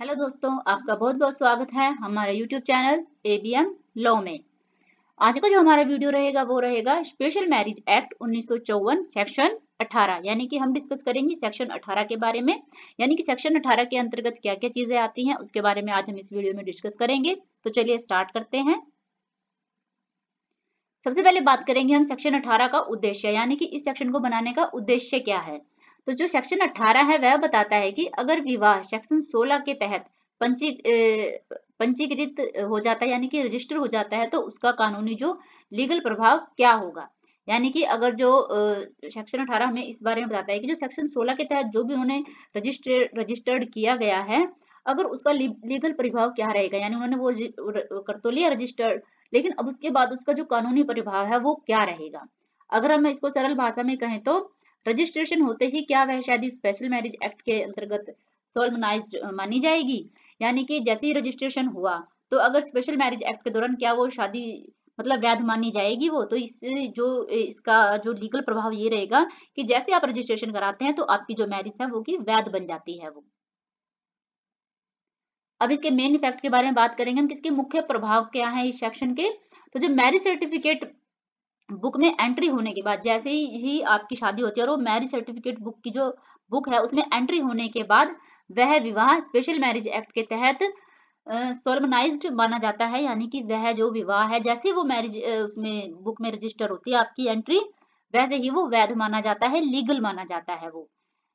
Hello दोस्तों, आपका बहुत बहुत स्वागत है हमारे यूट्यूब चैनल ABM लॉ में। आज का जो हमारा वीडियो रहेगा वो रहेगा स्पेशल मैरिज एक्ट 1954 सेक्शन 18, यानी कि हम डिस्कस करेंगे सेक्शन 18 के बारे में। यानी कि सेक्शन 18 के अंतर्गत क्या क्या चीजें आती हैं उसके बारे में आज हम इस वीडियो में डिस्कस करेंगे। तो चलिए स्टार्ट करते हैं। सबसे पहले बात करेंगे हम सेक्शन 18 का उद्देश्य, यानी कि इस सेक्शन को बनाने का उद्देश्य क्या है। तो जो सेक्शन 18 है वह बताता है कि अगर विवाह सेक्शन 16 के तहत पंजीकृत हो जाता है, यानी कि रजिस्टर हो जाता है, तो उसका कानूनी जो लीगल प्रभाव क्या होगा। यानी कि अगर जो सेक्शन 18 हमें इस बारे में बताता है कि जो सेक्शन 16 के तहत जो भी उन्होंने रजिस्टर्ड किया गया है, अगर उसका लीगल प्रभाव क्या रहेगा। यानी उन्होंने वो कर तो लिया रजिस्टर्ड, लेकिन अब उसके बाद उसका जो कानूनी प्रभाव है वो क्या रहेगा। अगर हम इसको सरल भाषा में कहें तो रजिस्ट्रेशन होते ही क्या वह शादी स्पेशल मैरिज एक्ट के अंतर्गत सोलमनाइज्ड मानी जाएगी। यानी कि जैसे ही रजिस्ट्रेशन हुआ तो अगर स्पेशल मैरिज एक्ट के दौरान क्या वो शादी मतलब वैध मानी जाएगी वो। तो इसका जो लीगल प्रभाव ये रहेगा कि जैसे आप रजिस्ट्रेशन कराते हैं तो आपकी जो मैरिज है वो की वैध बन जाती है वो। अब इसके मेन इफेक्ट के बारे में बात करेंगे हम, किसके मुख्य प्रभाव क्या है इस सेक्शन के। तो जो मैरिज सर्टिफिकेट बुक में एंट्री होने के बाद, जैसे ही आपकी शादी होती है और वो मैरिज सर्टिफिकेट बुक की जो बुक है उसमें एंट्री होने के बाद वह विवाह स्पेशल मैरिज एक्ट के तहत सोलमनाइज्ड माना जाता है। यानी कि वह जो विवाह है जैसे वो मैरिज उसमें बुक में रजिस्टर होती है आपकी एंट्री, वैसे ही वो वैध माना जाता है, लीगल माना जाता है वो।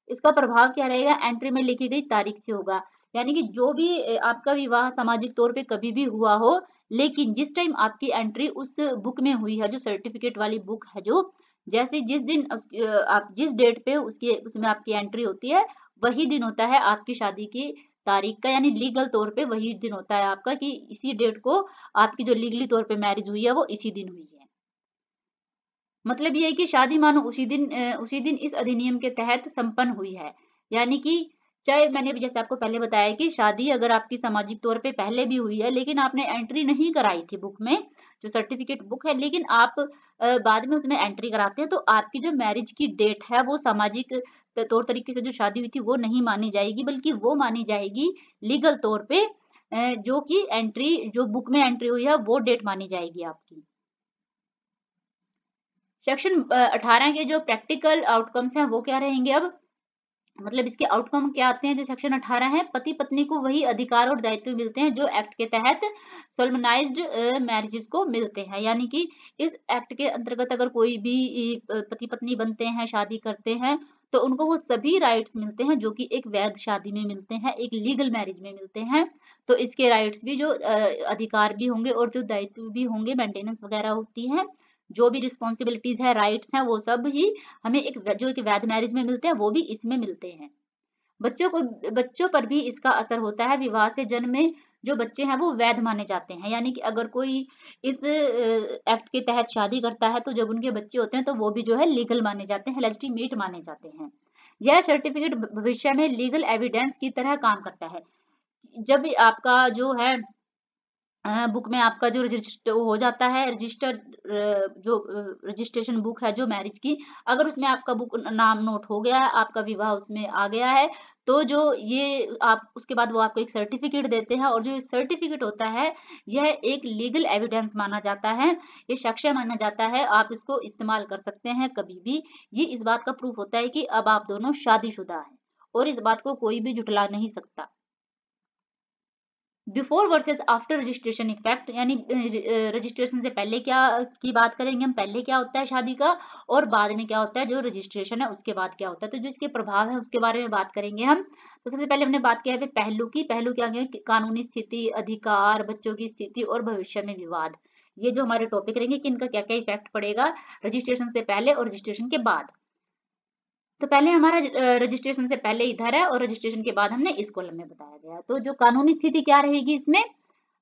इसका प्रभाव क्या रहेगा, एंट्री में लिखी गई तारीख से होगा। यानी कि जो भी आपका विवाह सामाजिक तौर पे कभी भी हुआ हो, लेकिन जिस टाइम आपकी एंट्री उस बुक में हुई है, जो सर्टिफिकेट वाली बुक है, जो जैसे जिस दिन आप जिस डेट पे उसकी उसमें आपकी एंट्री होती है वही दिन होता है आपकी शादी की तारीख का। यानी लीगल तौर पे वही दिन होता है आपका कि इसी डेट को आपकी जो लीगली तौर पे मैरिज हुई है वो इसी दिन हुई है। मतलब ये है कि शादी मानो उसी दिन इस अधिनियम के तहत संपन्न हुई है। यानी कि चाहे मैंने भी जैसे आपको पहले बताया कि शादी अगर आपकी सामाजिक तौर पे पहले भी हुई है लेकिन आपने एंट्री नहीं कराई थी बुक में, जो सर्टिफिकेट बुक है, लेकिन आप बाद में उसमें एंट्री कराते हैं तो आपकी जो मैरिज की डेट है वो सामाजिक तौर तरीके से जो शादी हुई थी वो नहीं मानी जाएगी, बल्कि वो मानी जाएगी लीगल तौर पे जो कि एंट्री जो बुक में एंट्री हुई है वो डेट मानी जाएगी आपकी। सेक्शन 18 के जो प्रैक्टिकल आउटकम्स हैं वो क्या रहेंगे अब। मतलब इसके आउटकम क्या आते हैं जो सेक्शन 18 है, पति पत्नी को वही अधिकार और दायित्व मिलते हैं जो एक्ट के तहत सोलमनाइज्ड मैरिजेस को मिलते हैं। यानी कि इस एक्ट के अंतर्गत अगर कोई भी पति पत्नी बनते हैं, शादी करते हैं, तो उनको वो सभी राइट्स मिलते हैं जो कि एक वैध शादी में मिलते हैं, एक लीगल मैरिज में मिलते हैं। तो इसके राइट्स भी जो अधिकार भी होंगे और जो दायित्व भी होंगे, मेंटेनेंस वगैरह होती है, जो भी रिस्पॉन्सिबिलिटीज है, राइट्स हैं, वो सब ही हमें जो एक वैध मैरिज में मिलते हैं वो भी इसमें मिलते हैं। बच्चों पर भी इसका असर होता है। विवाह से जन्मे जो बच्चे हैं वो वैध माने जाते हैं। यानी कि अगर कोई इस एक्ट के तहत शादी करता है तो जब उनके बच्चे होते हैं तो वो भी जो है लीगल माने जाते हैं, लेजिटिमेट माने जाते हैं। यह सर्टिफिकेट भविष्य में लीगल एविडेंस की तरह काम करता है। जब आपका जो है बुक में आपका जो रजिस्टर हो जाता है, जो रजिस्ट्रेशन बुक है जो मैरिज की, अगर उसमें आपका बुक नाम नोट हो गया है, आपका विवाह उसमें आ गया है, तो जो ये आप उसके बाद वो आपको एक सर्टिफिकेट देते हैं और जो सर्टिफिकेट होता है यह एक लीगल एविडेंस माना जाता है, ये साक्ष्य माना जाता है, आप इसको इस्तेमाल कर सकते हैं कभी भी। ये इस बात का प्रूफ होता है कि अब आप दोनों शादीशुदा हैं और इस बात को कोई भी झुठला नहीं सकता। Before versus after registration effect, यानी रजिस्ट्रेशन से पहले क्या की बात करेंगे हम, पहले क्या होता है शादी का, और बाद में क्या होता है जो रजिस्ट्रेशन है उसके बाद क्या होता है। तो जो इसके प्रभाव है उसके बारे में बात करेंगे हम। तो सबसे पहले हमने बात किया है पहलू की। पहलू क्या है, कानूनी स्थिति, अधिकार, बच्चों की स्थिति और भविष्य में विवाद। ये जो हमारे टॉपिक रहेंगे कि इनका क्या क्या इफेक्ट पड़ेगा रजिस्ट्रेशन से पहले और रजिस्ट्रेशन के बाद। तो पहले हमारा रजिस्ट्रेशन से पहले इधर है और रजिस्ट्रेशन के बाद हमने इस कॉलम में बताया गया। तो जो कानूनी स्थिति क्या रहेगी इसमें,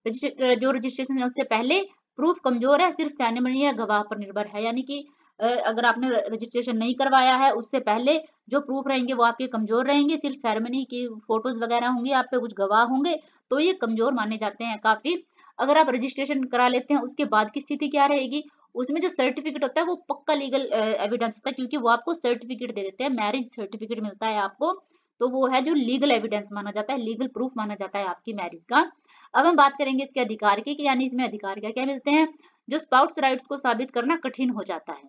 जो रजिस्ट्रेशन है उससे पहले प्रूफ कमजोर है, सिर्फ सेरेमनी या गवाह पर निर्भर है। यानी कि अगर आपने रजिस्ट्रेशन नहीं करवाया है उससे पहले जो प्रूफ रहेंगे वो आपके कमजोर रहेंगे, सिर्फ सेरेमनी की फोटोज वगैरह होंगी, आप पे कुछ गवाह होंगे, तो ये कमजोर माने जाते हैं काफी। अगर आप रजिस्ट्रेशन करा लेते हैं उसके बाद की स्थिति क्या रहेगी, उसमें जो सर्टिफिकेट होता है वो पक्का लीगल एविडेंस होता है, क्योंकि वो आपको सर्टिफिकेट दे देते हैं, मैरिज सर्टिफिकेट मिलता है आपको। तो वो है जो लीगल एविडेंस माना जाता है, लीगल प्रूफ माना जाता है आपकी मैरिज का। अब हम बात करेंगे इसके अधिकार की, यानी इसमें अधिकार क्या क्या मिलते हैं। जो स्पाउस राइट्स को साबित करना कठिन हो जाता है,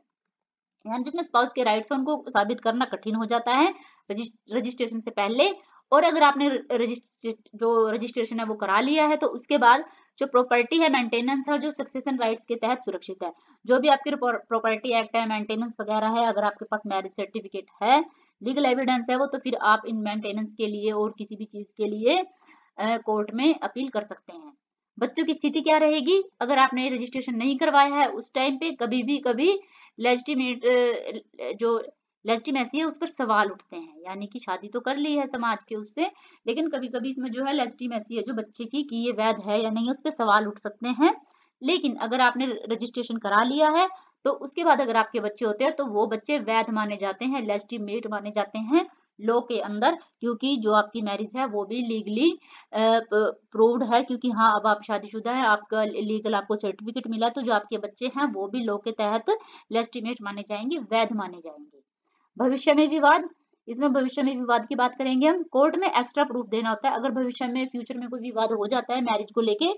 यानी जिसमें स्पाउस के राइट्स हैं उनको साबित करना कठिन हो जाता है रजिस्ट्रेशन से पहले। और अगर आपने जो रजिस्ट्रेशन है वो करा लिया है तो उसके बाद जो प्रॉपर्टी है, मेंटेनेंस है, जो सक्सेशन राइट्स के तहत सुरक्षित है। जो भी आपकी प्रॉपर्टी एक्ट है, मेंटेनेंस वगैरह है, अगर आपके पास मैरिज सर्टिफिकेट है, लीगल एविडेंस है वो, तो फिर आप इन मेंटेनेंस के लिए और किसी भी चीज के लिए कोर्ट में अपील कर सकते हैं। बच्चों की स्थिति क्या रहेगी, अगर आपने रजिस्ट्रेशन नहीं करवाया है उस टाइम पे कभी लेजिटिमेट जो लेजिटिमेसी है उस पर सवाल उठते हैं, यानी कि शादी तो कर ली है समाज के उससे, लेकिन कभी कभी इसमें जो है लेजिटिमेसी है जो बच्चे की कि ये वैध है या नहीं, उस पर सवाल उठ सकते हैं। लेकिन अगर आपने रजिस्ट्रेशन करा लिया है तो उसके बाद अगर आपके बच्चे होते हैं तो वो बच्चे वैध माने जाते हैं, लेजिटिमेट माने जाते हैं लॉ के अंदर, क्योंकि जो आपकी मैरिज है वो भी लीगली प्रूव्ड है, क्योंकि हाँ अब आप शादीशुदा है, आपका लीगल आपको सर्टिफिकेट मिला, तो जो आपके बच्चे हैं वो भी लॉ के तहत लेजिटिमेट माने जाएंगे, वैध माने जाएंगे। भविष्य में विवाद, इसमें भविष्य में विवाद की बात करेंगे हम। कोर्ट में एक्स्ट्रा प्रूफ देना होता है, अगर भविष्य में फ्यूचर में कोई विवाद हो जाता है मैरिज को लेके,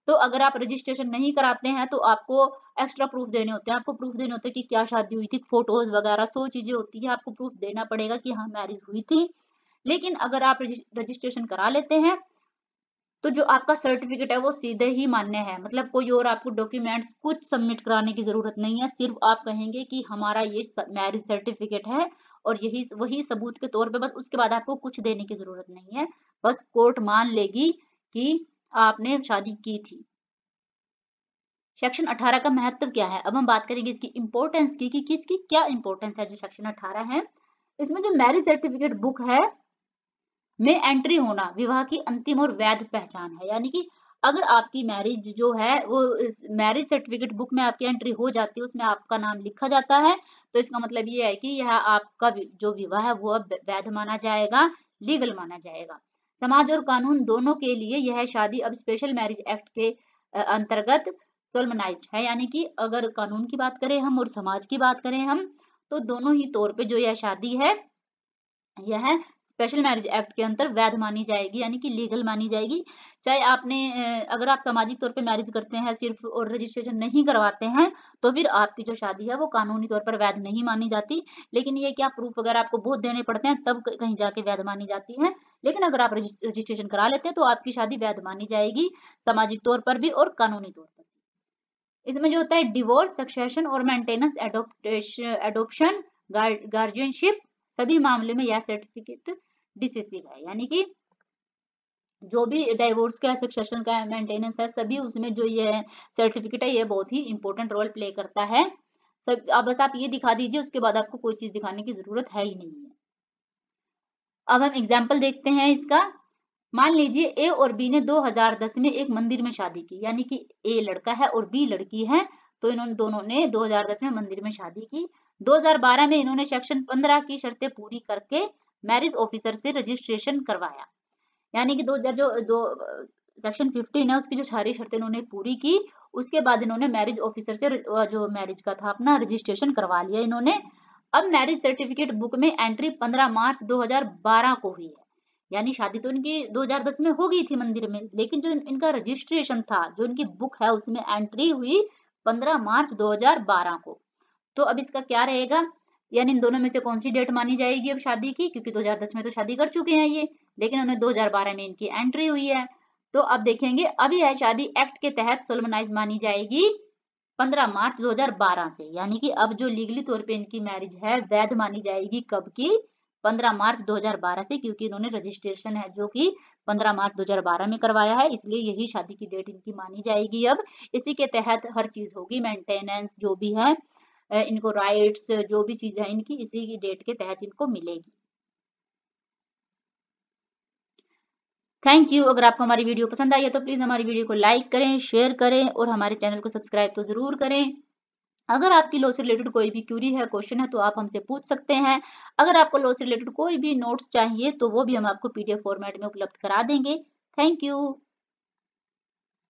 तो अगर आप रजिस्ट्रेशन नहीं कराते हैं तो आपको एक्स्ट्रा प्रूफ देने होते हैं। आपको प्रूफ देने होते हैं कि क्या शादी हुई थी, फोटोज वगैरह 100 चीजें होती है, आपको प्रूफ देना पड़ेगा कि हाँ मैरिज हुई थी। लेकिन अगर आप रजिस्ट्रेशन करा लेते हैं तो जो आपका सर्टिफिकेट है वो सीधे ही मान्य है, मतलब कोई और आपको डॉक्यूमेंट्स कुछ सबमिट कराने की जरूरत नहीं है, सिर्फ आप कहेंगे कि हमारा ये मैरिज सर्टिफिकेट है और यही वही सबूत के तौर पे, बस उसके बाद आपको कुछ देने की जरूरत नहीं है, बस कोर्ट मान लेगी कि आपने शादी की थी। सेक्शन 18 का महत्व क्या है, अब हम बात करेंगे इसकी इंपॉर्टेंस की कि किसकी क्या इंपॉर्टेंस है। जो सेक्शन 18 है इसमें जो मैरिज सर्टिफिकेट बुक है में एंट्री होना विवाह की अंतिम और वैध पहचान है, यानी कि अगर आपकी मैरिज जो है वो मैरिज सर्टिफिकेट बुक में आपकी एंट्री हो जाती है, उसमें आपका नाम लिखा जाता है, तो इसका मतलब ये है कि यह आपका जो विवाह है वो अब वैध माना जाएगा, लीगल माना जाएगा। समाज और कानून दोनों के लिए यह शादी अब स्पेशल मैरिज एक्ट के अंतर्गत सोलमनाइज्ड है, यानी कि अगर कानून की बात करें हम और समाज की बात करें हम, तो दोनों ही तौर पे जो यह शादी है यह स्पेशल मैरिज एक्ट के अंतर वैध मानी जाएगी, यानी कि लीगल मानी जाएगी। चाहे आपने अगर आप सामाजिक तौर पे मैरिज करते हैं सिर्फ और रजिस्ट्रेशन नहीं करवाते हैं तो फिर आपकी जो शादी है वो कानूनी तौर पर वैध नहीं मानी जाती, लेकिन ये क्या प्रूफ वगैरह आपको बहुत देने पड़ते हैं तब कहीं जाके वैध मानी जाती है। लेकिन अगर आप रजिस्ट्रेशन करा लेते हैं तो आपकी शादी वैध मानी जाएगी, सामाजिक तौर पर भी और कानूनी तौर पर। इसमें जो होता है डिवोर्स, सक्सेशन और मेंटेनेंस, एडोप्शन, गार्जियनशिप, सभी मामले में यह सर्टिफिकेट डिसिसिव है, यानी कि जो भी डाइवोर्स का, सक्सेशन का, मेंटेनेंस है, सभी उसमें जो ये सर्टिफिकेट है ये बहुत ही इंपॉर्टेंट रोल प्ले करता है। सब अब बस आप ये दिखा दीजिए, उसके बाद आपको कोई चीज दिखाने की जरूरत है ही नहीं है। अब हम एग्जाम्पल देखते हैं इसका। मान लीजिए ए और बी ने 2010 में एक मंदिर में शादी की, यानी कि ए लड़का है और बी लड़की है, तो इन्होंने दोनों ने 2010 में मंदिर में शादी की। 2012 में इन्होंने सेक्शन 15 की शर्तें पूरी करके मैरिज ऑफिसर से रजिस्ट्रेशन करवाया, यानी कि 2000 जो सेक्शन 15 है उसकी जो सारी शर्तें इन्होंने पूरी की, उसके बाद इन्होंने मैरिज ऑफिसर से जो मैरिज का था अपना रजिस्ट्रेशन करवा लिया इन्होंने। अब मैरिज सर्टिफिकेट बुक में एंट्री 15 मार्च 2012 को हुई है, यानी शादी तो इनकी 2010 में हो गई थी मंदिर में, लेकिन जो इनका रजिस्ट्रेशन था, जो इनकी बुक है उसमें एंट्री हुई 15 मार्च 2012 को। तो अब इसका क्या रहेगा, यानी इन दोनों में से कौन सी डेट मानी जाएगी अब शादी की, क्योंकि 2010 में तो शादी कर चुके हैं ये, लेकिन उन्हें 2012 में इनकी एंट्री हुई है। तो अब देखेंगे अब यह शादी एक्ट के तहत सोलमनाइज मानी जाएगी 15 मार्च 2012 से, यानी कि अब जो लीगली तौर पे इनकी मैरिज है वैध मानी जाएगी कब की, 15 मार्च 2012 से, क्योंकि इन्होंने रजिस्ट्रेशन है जो कि 15 मार्च 2012 में करवाया है, इसलिए यही शादी की डेट इनकी मानी जाएगी। अब इसी के तहत हर चीज होगी, मेंटेनेंस जो भी है, इनको राइट्स जो भी चीज है इनकी इसी की डेट के तहत इनको मिलेगी। Thank you. अगर आपको हमारी वीडियो पसंद आई है तो प्लीज हमारी वीडियो को लाइक करें, शेयर करें और हमारे चैनल को सब्सक्राइब तो जरूर करें। अगर आपकी लॉ से रिलेटेड कोई भी क्यूरी है, क्वेश्चन है, तो आप हमसे पूछ सकते हैं। अगर आपको लॉ से रिलेटेड कोई भी नोट्स चाहिए तो वो भी हम आपको PDF फॉर्मेट में उपलब्ध करा देंगे। Thank you.